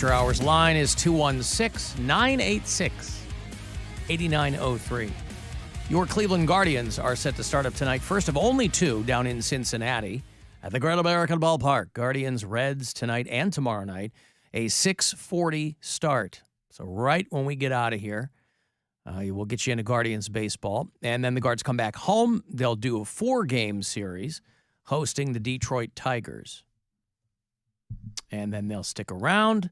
After Hours line is 216-986-8903. Your Cleveland Guardians are set to start up tonight, first of only two down in Cincinnati at the Great American Ballpark. Guardians, Reds tonight and tomorrow night, a 6:40 start. So right when we get out of here, we'll get you into Guardians baseball. And then the Guards come back home. They'll do a 4-game series hosting the Detroit Tigers. And then they'll stick around,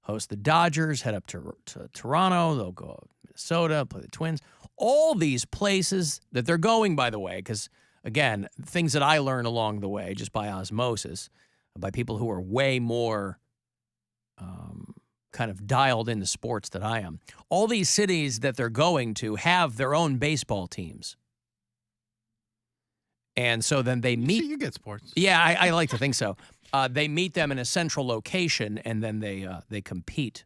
host the Dodgers, head up to Toronto. They'll go to Minnesota, play the Twins. All these places that they're going, by the way, because, again, things that I learn along the way just by osmosis, by people who are way more kind of dialed into sports than I am. All these cities that they're going to have their own baseball teams. And so then they meet. So you get sports. Yeah, I like to think so. They meet them in a central location, and then they compete.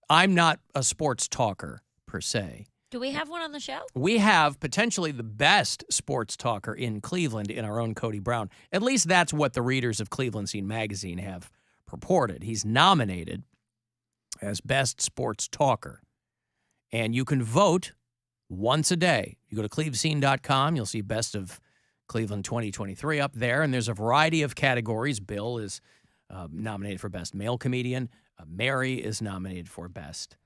I'm not a sports talker, per se. Do we have one on the show? We have potentially the best sports talker in Cleveland in our own Cody Brown. At least that's what the readers of Cleveland Scene magazine have purported. He's nominated as best sports talker. And you can vote once a day. You go to clevescene.com. You'll see Best of Cleveland 2023 up there. And there's a variety of categories. Bill is nominated for Best Male Comedian. Mary is nominated for Best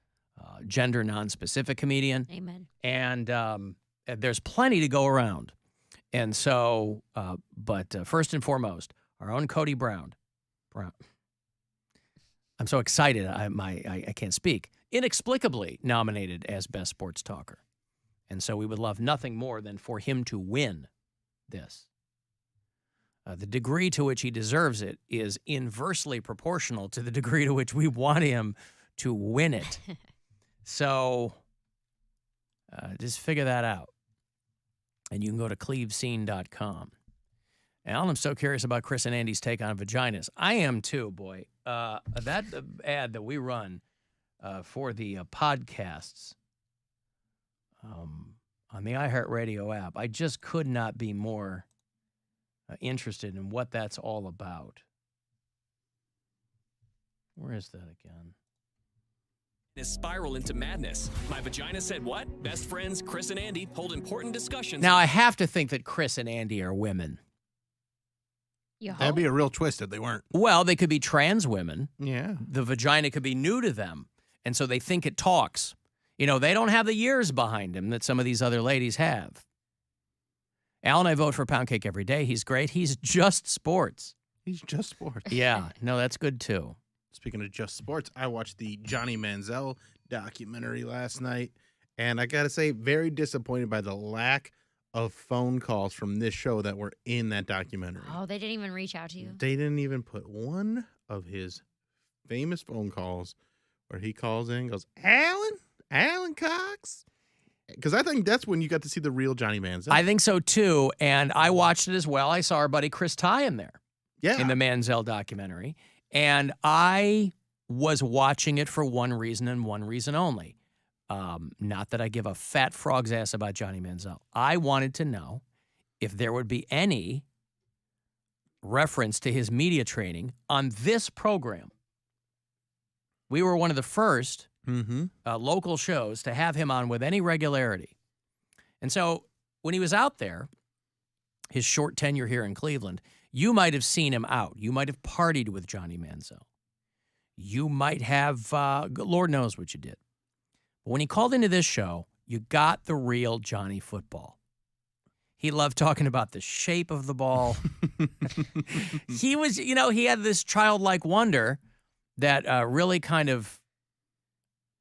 Gender Non-Specific Comedian. Amen. And there's plenty to go around. And so, but first and foremost, our own Cody Brown. I'm so excited. I can't speak. Inexplicably nominated as Best Sports Talker. And so we would love nothing more than for him to win this. The degree to which he deserves it is inversely proportional to the degree to which we want him to win it. So just figure that out. And you can go to clevescene.com. Alan, I'm so curious about Chris and Andy's take on vaginas. I am too, boy. That ad that we run for the podcasts on the iHeartRadio app, I just could not be more interested in what that's all about. Where is that again? Spiral into madness. My vagina said what? Best friends Chris and Andy hold important discussions. Now, I have to think that Chris and Andy are women. That'd be a real twist if they weren't. Well, they could be trans women. Yeah. The vagina could be new to them, and so they think it talks. You know, they don't have the years behind them that some of these other ladies have. Alan, I vote for Poundcake every day. He's great. He's just sports. He's just sports. Yeah. No, that's good, too. Speaking of just sports, I watched the Johnny Manziel documentary last night, and I got to say, very disappointed by the lack of phone calls from this show that were in that documentary. Oh, they didn't even reach out to you? They didn't even put one of his famous phone calls where he calls in and goes, Alan Cox? Because I think that's when you got to see the real Johnny Manziel. I think so, too, and I watched it as well. I saw our buddy Chris Ty in there. Yeah. In the Manziel documentary. And I was watching it for one reason and one reason only. Not that I give a fat frog's ass about Johnny Manziel. I wanted to know if there would be any reference to his media training on this program. We were one of the first local shows to have him on with any regularity. And so when he was out there, his short tenure here in Cleveland, you might have seen him out. You might have partied with Johnny Manziel. You might have, Lord knows what you did. But when he called into this show, you got the real Johnny football. He loved talking about the shape of the ball. He was, he had this childlike wonder that really kind of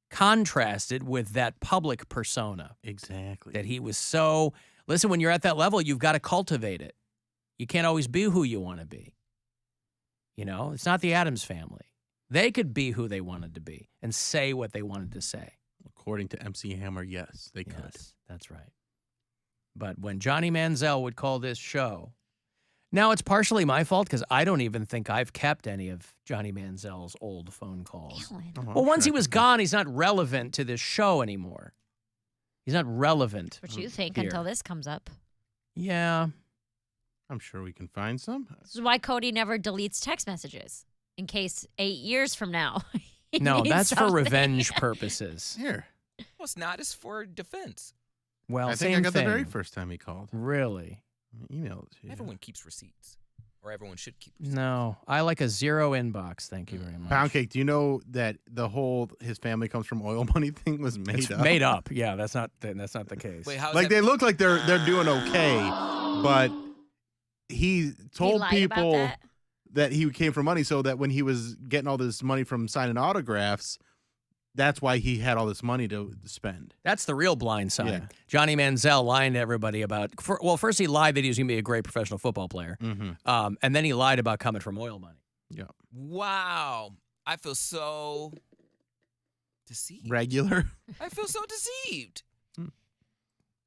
contrasted with that public persona. Exactly. That he was so, listen, when you're at that level, you've got to cultivate it. You can't always be who you want to be. It's not the Addams Family. They could be who they wanted to be and say what they wanted to say. According to MC Hammer, yes, they could. That's right. But when Johnny Manziel would call this show, now it's partially my fault because I don't even think I've kept any of Johnny Manziel's old phone calls. Well, once he was gone, he's not relevant to this show anymore. He's not relevant. What you think here. until this comes up. Yeah. I'm sure we can find some. This is why Cody never deletes text messages. in case 8 years from now. he No, needs that's for something. revenge purposes. Here. Well, it's not. It's for defense. Well, I think same I got thing. the very first time he called. Really? Emailed it to you. Everyone keeps receipts, or everyone should keep receipts. No, I like a 0 inbox. Thank you very much. Poundcake, do you know that the whole his family comes from oil money thing was made It's up? made up. Yeah, that's not the case. Wait, how's Like that? they look like they're doing okay, but he He told lied about people that? that he came from money, so that when he was getting all this money from signing autographs, that's why he had all this money to spend. That's the real blind side. Yeah. Johnny Manziel lying to everybody about. First he lied that he was going to be a great professional football player, Mm-hmm. and then he lied about coming from oil money. Yeah. Wow, I feel so deceived. Regular. I feel so deceived.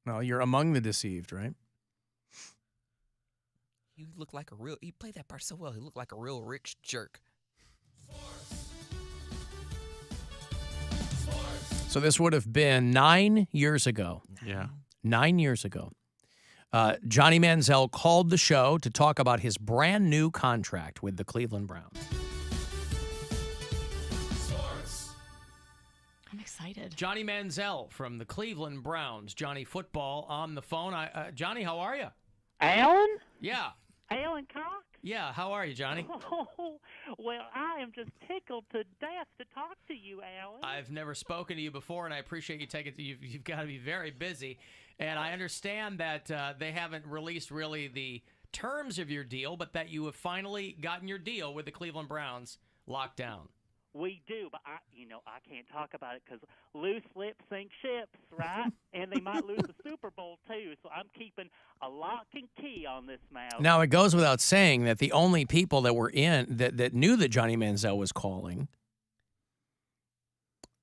Well, you're among the deceived, right? He looked like a real. He played that part so well. He looked like a real rich jerk. So this would have been 9 years ago. Yeah. 9 years ago. Johnny Manziel called the show to talk about his brand new contract with the Cleveland Browns. I'm excited. Johnny Manziel from the Cleveland Browns. Johnny Football on the phone. Johnny, how are you? Alan? Yeah. Alan Cox? Yeah, how are you, Johnny? Oh, well, I am just tickled to death to talk to you, Alan. I've never spoken to you before, and I appreciate you taking. You've got to be very busy, and I understand that they haven't released really the terms of your deal, but that you have finally gotten your deal with the Cleveland Browns locked down. We do, but I can't talk about it because loose lips sink ships, right? And they might lose the Super Bowl too. So I'm keeping a lock and key on this matter. Now it goes without saying that the only people that were that knew that Johnny Manziel was calling.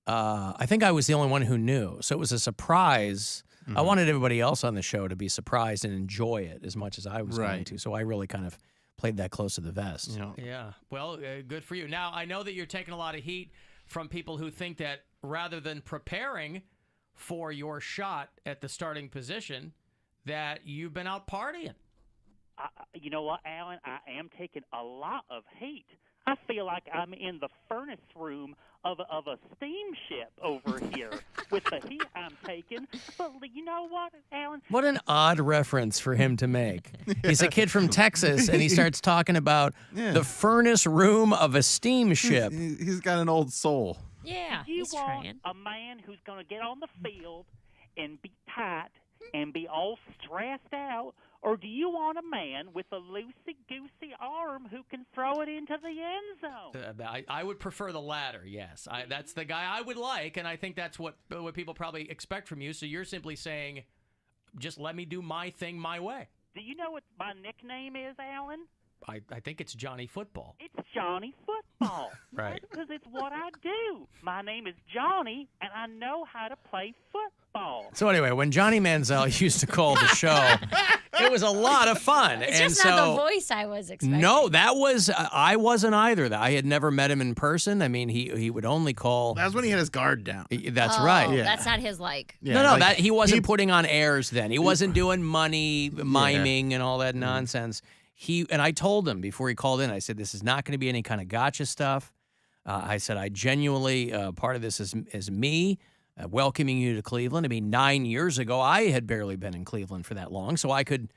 I think I was the only one who knew, so it was a surprise. Mm-hmm. I wanted everybody else on the show to be surprised and enjoy it as much as I was going Right. to. So I really kind of played that close to the vest. Yeah. Yeah. Well, good for you. Now, I know that you're taking a lot of heat from people who think that rather than preparing for your shot at the starting position, that you've been out partying. You know what, Alan? I am taking a lot of heat. I feel like I'm in the furnace room of a steamship over here with the heat I'm taking. But you know what, Alan? What an odd reference for him to make. He's a kid from Texas, and he starts talking about the furnace room of a steamship. He's got an old soul. Yeah, Do you he's want trying. a man who's going to get on the field and be tight and be all stressed out, or do you want a man with a loosey-goosey arm who can throw it into the end zone? I would prefer the latter, yes. That's the guy I would like, and I think that's what people probably expect from you. So you're simply saying, just let me do my thing my way. Do you know what my nickname is, Alan? I think it's Johnny Football. It's Johnny Football. Right. Because it's what I do. My name is Johnny, and I know how to play football. So anyway, when Johnny Manziel used to call the show, it was a lot of fun. It's and just so, not the voice I was expecting. No, that was I wasn't either. I had never met him in person. I mean, he would only call. That's when he had his guard down. That's Oh, right. Yeah. That's not his like. Yeah, No, like, that he wasn't putting on airs then. He wasn't doing money miming and all that nonsense. And I told him before he called in, I said, this is not going to be any kind of gotcha stuff. I said, I genuinely, part of this is me welcoming you to Cleveland. I mean, 9 years ago, I had barely been in Cleveland for that long, so I could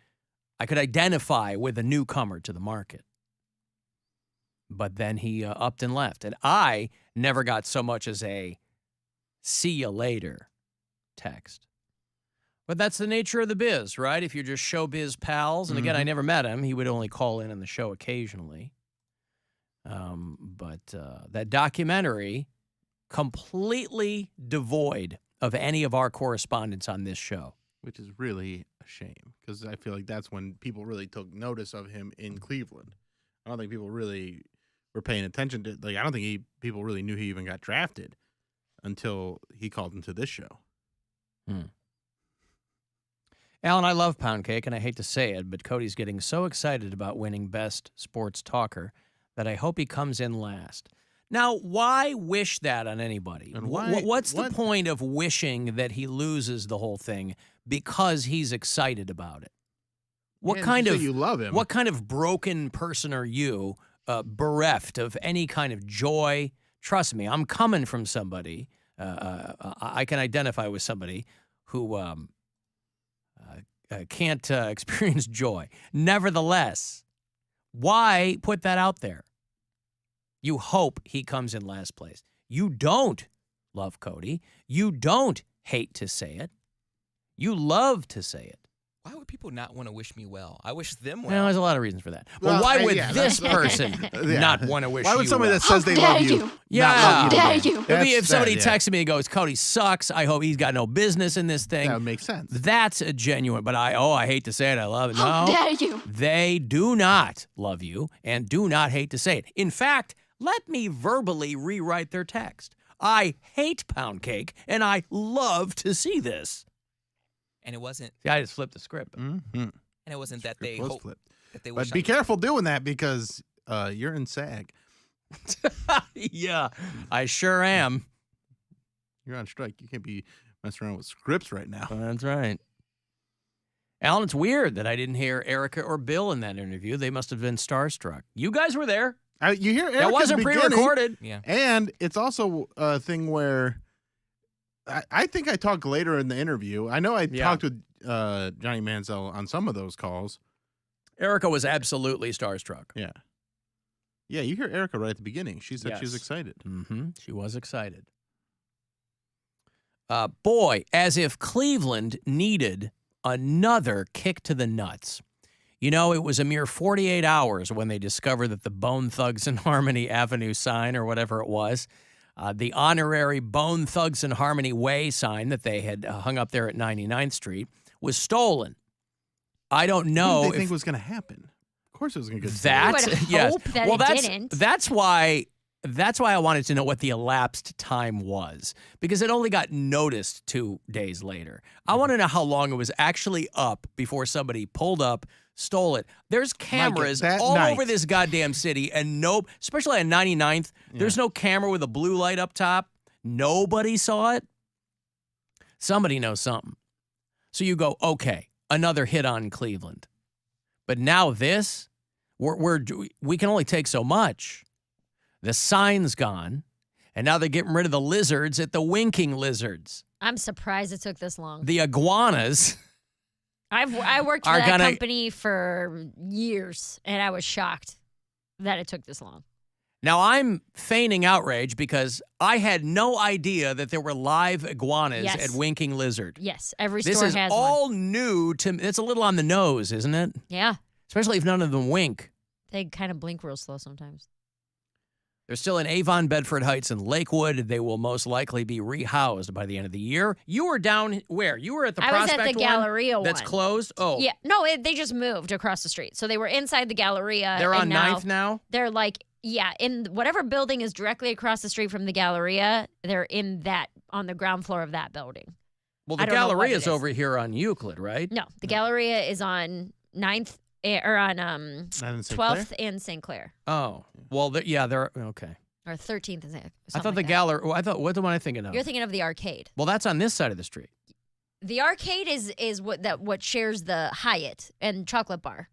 identify with a newcomer to the market. But then he upped and left. And I never got so much as a see you later text. But that's the nature of the biz, right? If you're just showbiz pals, and again, I never met him. He would only call in on the show occasionally. But that documentary, completely devoid of any of our correspondence on this show. Which is really a shame, because I feel like that's when people really took notice of him in Cleveland. I don't think people really were paying attention to, like, I don't think people really knew he even got drafted until he called into this show. Alan, I love Poundcake, and I hate to say it, but Cody's getting so excited about winning Best Sports Talker that I hope he comes in last. Now, why wish that on anybody? And why- What's the point of wishing that he loses the whole thing because he's excited about it? What Yeah, kind so of you love him? What kind of broken person are you bereft of any kind of joy. Trust me, I'm coming from somebody. I can identify with somebody who can't experience joy. Nevertheless, why put that out there? You hope he comes in last place. You don't love Cody. You don't hate to say it. You love to say it. Why would people not want to wish me well? I wish them Well, well. there's a lot of reasons for that. Well, why would this person not want to wish you Why would somebody well? that says they love you? Yeah. not love Dare you? you. It'd be if somebody yeah. texted me and goes, Cody sucks. I hope he's got no business in this thing. That would make sense. That's a genuine, but I hate to say it. I love it. How No, dare you? they do not love you and do not hate to say it. In fact, let me verbally rewrite their text. I hate Poundcake and I love to see this. And it wasn't. See, I just flipped the script. Mm-hmm. And it wasn't that they Was hoped flipped. that they But wish. be careful doing that because you're in SAG. Yeah, I sure am. You're on strike. You can't be messing around with scripts right now. That's right. Alan, it's weird that I didn't hear Erica or Bill in that interview. They must have been starstruck. You guys were there. You hear Eric That at wasn't the beginning, pre-recorded. Yeah. and it's also a thing where I think I talked later in the interview. I know I talked with Johnny Manziel on some of those calls. Erica was absolutely starstruck. Yeah. Yeah, you hear Erica right at the beginning. She said she's Yes. excited. Mm-hmm. She was excited. Boy, as if Cleveland needed another kick to the nuts. You know, it was a mere 48 hours when they discovered that the Bone Thugs and Harmony Avenue sign, or whatever it was, the honorary Bone Thugs and Harmony Way sign that they had hung up there at 99th Street, was stolen. I don't know What did if they think was going to happen? Of course it was going to get that. You would yes. hope that well, it that's, didn't. That's why I wanted to know what the elapsed time was, because it only got noticed 2 days later. I want to know how long it was actually up before somebody pulled up, stole it. There's cameras that all night. over this goddamn city, and especially on 99th, there's no camera with a blue light up top. Nobody saw it. Somebody knows something. So you go, okay, another hit on Cleveland. But now this, we can only take so much. The sign's gone, and now they're getting rid of the lizards at the Winking Lizards. I'm surprised it took this long. The iguanas. I worked for are that gonna- company for years, and I was shocked that it took this long. Now, I'm feigning outrage because I had no idea that there were live iguanas Yes. at Winking Lizard. Yes, every This store is has all one. new to me. It's a little on the nose, isn't it? Yeah, Especially if none of them wink. they kind of blink real slow sometimes. They're still in Avon, Bedford Heights, and Lakewood. They will most likely be rehoused by the end of the year. You were down where? You were at the I was Prospect at the one Galleria that's one. closed? Oh, Yeah, no, they just moved across the street. So they were inside the Galleria. they're on and now 9th now? They're like, yeah, in whatever building is directly across the street from the Galleria, they're in that, on the ground floor of that building. Well, I the don't know what Galleria it is is. over here on Euclid, right? No, the Galleria is on 9th, or on And in St. 12th Clair? and St. Clair. Oh, well, they're okay. Or 13th and St. I thought the Galleria. What am I thinking of? You're thinking of the arcade. Well, that's on this side of the street. The arcade is what shares the Hyatt and Chocolate Bar.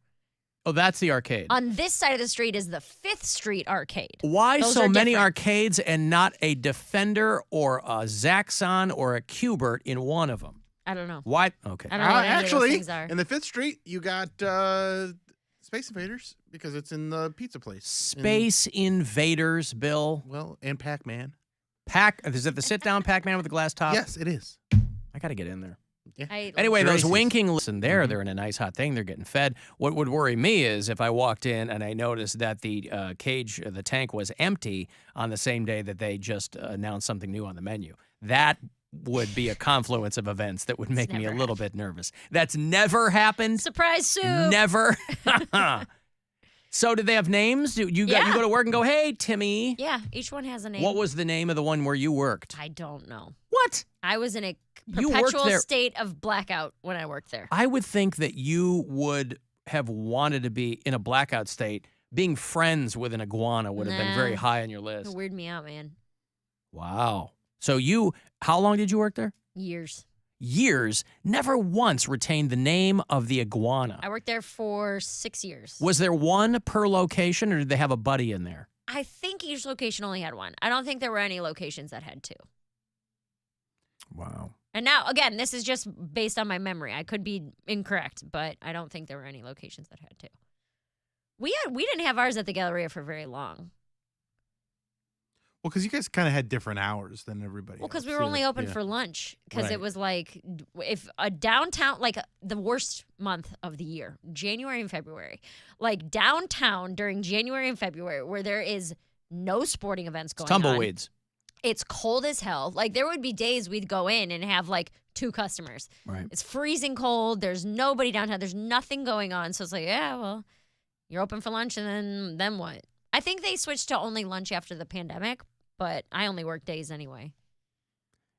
Oh, that's the arcade. On this side of the street is the 5th Street arcade. Why Those so are many different. arcades and not a Defender or a Zaxxon or a Cubert in one of them? I don't know. Why? Okay. I don't know what any of those Actually, things are. in the 5th Street, you got Space Invaders because it's in the pizza place. Space Invaders, Bill. Well, and Pac-Man. Is it the sit-down Pac-Man with the glass top? Yes, it is. I got to get in there. Anyway, Anyway, those Gracie's. Winking listen there, they're in a nice hot thing. They're getting fed. What would worry me is if I walked in and I noticed that the cage, the tank was empty on the same day that they just announced something new on the menu. That would be a confluence of events that would make me a never little bit nervous. That's never happened. surprise soup. Never. So did they have names? You Yeah. go to work and go, hey, Timmy. Yeah, each one has a name. What was the name of the one where you worked? I don't know. What? I was in a You worked perpetual there- state of blackout when I worked there. I would think that you would have wanted to be in a blackout state. Being friends with an iguana would have been very Nah. high on your It list. weirded me out, man. Wow. So how long did you work there? Years. years, never once retained the name of the iguana. I worked there for 6 years. Was there one per location, or did they have a buddy in there? I think each location only had one. I don't think there were any locations that had two. Wow. And now, again, this is just based on my memory. I could be incorrect, but I don't think there were any locations that had two. We didn't have ours at the Galleria for very long. Well, because you guys kind of had different hours than everybody Well, because else, we were only open yeah. for lunch. Because Right. it was like, if a downtown, like the worst month of the year, January and February, like downtown during January and February, where there is no sporting events going on. Tumbleweeds. It's cold as hell. Like there would be days we'd go in and have like 2 customers. Right. It's freezing cold. There's nobody downtown. There's nothing going on. So it's like, yeah, well, you're open for lunch, and then what? I think they switched to only lunch after the pandemic, but I only work days anyway.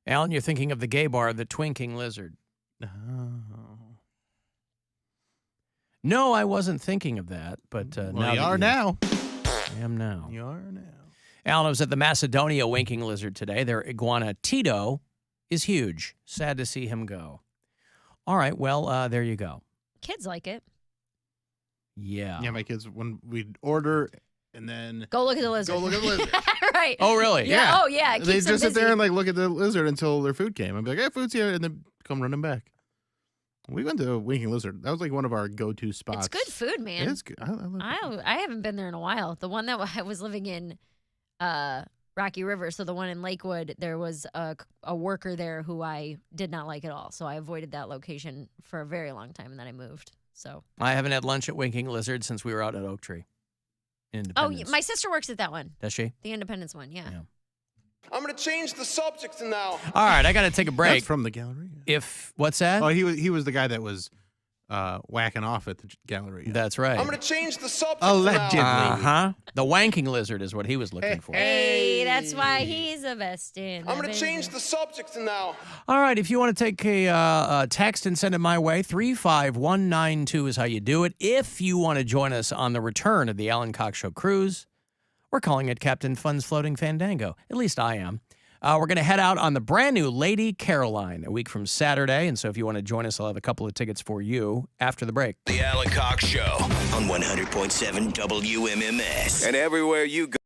Alan, you're thinking of the gay bar, the Twinking Lizard. Oh. No, I wasn't thinking of that, but Well, now you that are now. I am now. You are now. Alan, I was at the Macedonia Winking Lizard today. Their iguana, Tito, is huge. Sad to see him go. All right, well, there you go. Kids like it. Yeah. Yeah, my kids, when we'd order and then Go look at the lizard. go look at the lizard. Right. Oh, really? Yeah. Oh, yeah. It They keeps them just sit there busy. and like look at the lizard until their food came. I'd be like, hey, food's here, and then come running back. We went to Winking Lizard. That was like one of our go-to spots. It's good food, man. It's good. I love it. I haven't been there in a while. The one that I was living in Rocky River, so the one in Lakewood, there was a worker there who I did not like at all. So I avoided that location for a very long time, and then I moved. So I haven't had lunch at Winking Lizard since we were out at Oak Tree. Independence. my sister works at that one, Does she? the Independence one. Yeah. I'm going to change the subject now. All right, I got to take a break. That's from the Galleria. What's that? Oh, he was the guy that was whacking off at the Galleria. That's right. I'm going to change the subject Allegedly. now. Uh-huh. The Wanking Lizard is what he was looking for. Hey, that's why he's the best in. I'm going to change the subject now. All right, if you want to take a text and send it my way, 35192 is how you do it. If you want to join us on the return of the Alan Cox Show cruise, we're calling it Captain Fun's Floating Fandango. At least I am. We're going to head out on the brand new Lady Caroline a week from Saturday. And so if you want to join us, I'll have a couple of tickets for you after the break. The Alan Cox Show on 100.7 WMMS. And everywhere you go.